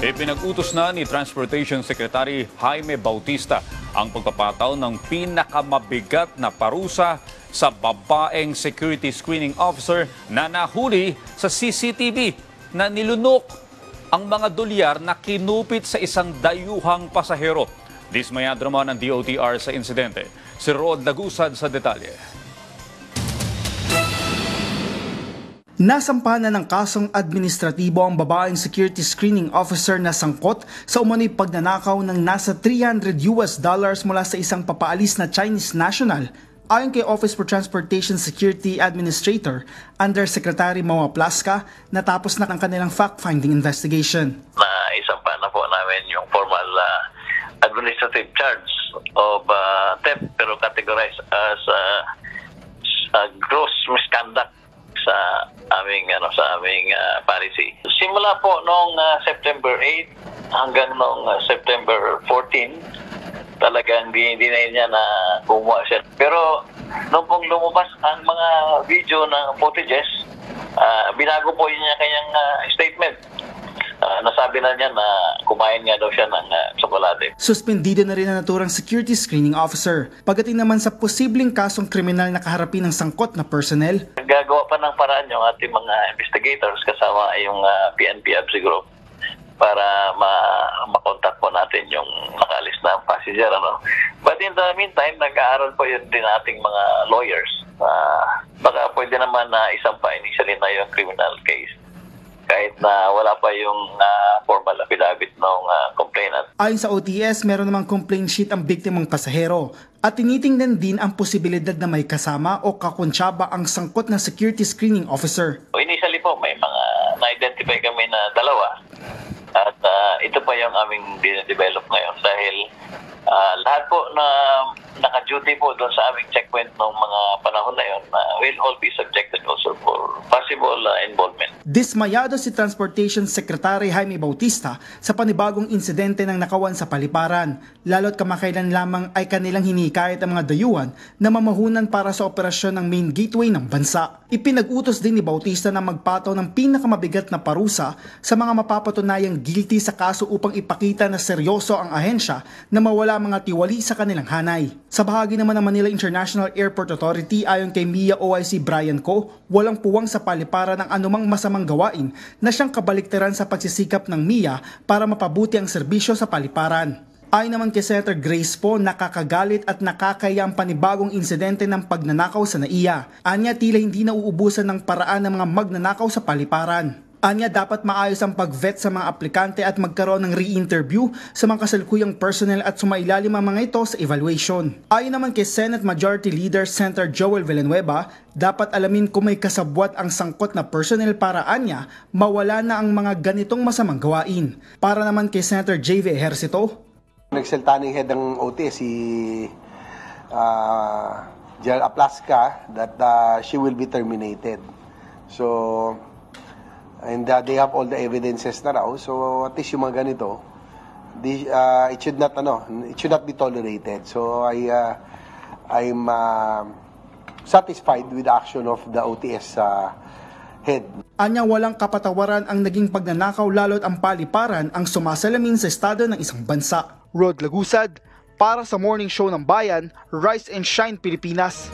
Ipinag-utos na ni Transportation Secretary Jaime Bautista ang pagpapataw ng pinakamabigat na parusa sa babaeng security screening officer na nahuli sa CCTV na nilunok ang mga dolyar na kinupit sa isang dayuhang pasahero. Dismayado naman ang DOTR sa insidente. Si Rod Lagusad sa detalye. Nasampahan na ng kasong administratibo ang babaeng security screening officer na sangkot sa umano'y pagnanakaw ng nasa $300 mula sa isang papaalis na Chinese national. Ayon kay Office for Transportation Security Administrator, Undersecretary Moa Plasca, natapos na ang kanilang fact-finding investigation. Naisampa na po namin yung formal administrative charge of theft pero categorized as gross misconduct sa aming policy. Simula po noong September 8 hanggang noong September 14, talagang hindi na niya na kumuha siya. Pero nung pong lumabas ang mga video ng footages, binago po niya kanyang statement. Nasabi na niya na kumain nga daw siya ng tsokolate. Suspendido na rin ang naturang security screening officer. Pagdating naman sa posibleng kasong kriminal na kaharapin ng sangkot na personnel, gagawa pa ng paraan yung ating mga investigators kasama yung PNP-ABSI group para makontak po natin yung nakaalis na passenger. But in the meantime, nag-aaral po yun din ating mga lawyers. Baka pwede naman na isampa initially na yung criminal case kahit na wala pa yung formal affidavit ng complainant. Ayon sa OTS, meron namang complaint sheet ang biktimang pasahero at tinitingnan din ang posibilidad na may kasama o kakuntsaba ang sangkot na security screening officer. Initially po, may mga na-identify kami na dalawa at ito pa yung aming dinedevelop ngayon dahil lahat po na naka-duty po doon sa aming checkpoint ng mga panahon na yun will all be subjected also for possible involvement. Dismayado si Transportation Secretary Jaime Bautista sa panibagong insidente ng nakawan sa Paliparan, lalo't kamakailan lamang ay kanilang hinikayat ang mga dayuhan na mamahunan para sa operasyon ng main gateway ng bansa. Ipinag-utos din ni Bautista na magpataw ng pinakamabigat na parusa sa mga mapapatunayang guilty sa kaso upang ipakita na seryoso ang ahensya na mawala mga tiwali sa kanilang hanay. Sa bahagi naman ng Manila International Airport Authority, ayon kay MIA OIC Brian Co, walang puwang sa paliparan ng anumang masamang gawain na siyang kabaliktaran sa pagsisikap ng MIA para mapabuti ang serbisyo sa paliparan. Ayon naman kay Senator Grace Po, nakakagalit at nakakaya ang panibagong insidente ng pagnanakaw sa NAIA. Anya tila hindi nauubusan ng paraan ng mga magnanakaw sa paliparan. Anya dapat maayos ang pag-vet sa mga aplikante at magkaroon ng re-interview sa mga kasalukuyang personnel at sumailalim ang mga ito sa evaluation. Ayon naman kay Senate Majority Leader Senator Joel Villanueva, dapat alamin kung may kasabwat ang sangkot na personnel para anya mawala na ang mga ganitong masamang gawain. Para naman kay Senator J.V. Ejercito, nagsalta ng head ng OT si General Aplasca that she will be terminated. So and they have all the evidences na raw, so at least yung mga ganito, it should not be tolerated. So I'm satisfied with the action of the OTS head. Anya walang kapatawaran ang naging pagnanakaw lalo't ang paliparan ang sumasalamin sa estado ng isang bansa. Rod Lagusad para sa Morning Show ng Bayan, Rise and Shine Pilipinas.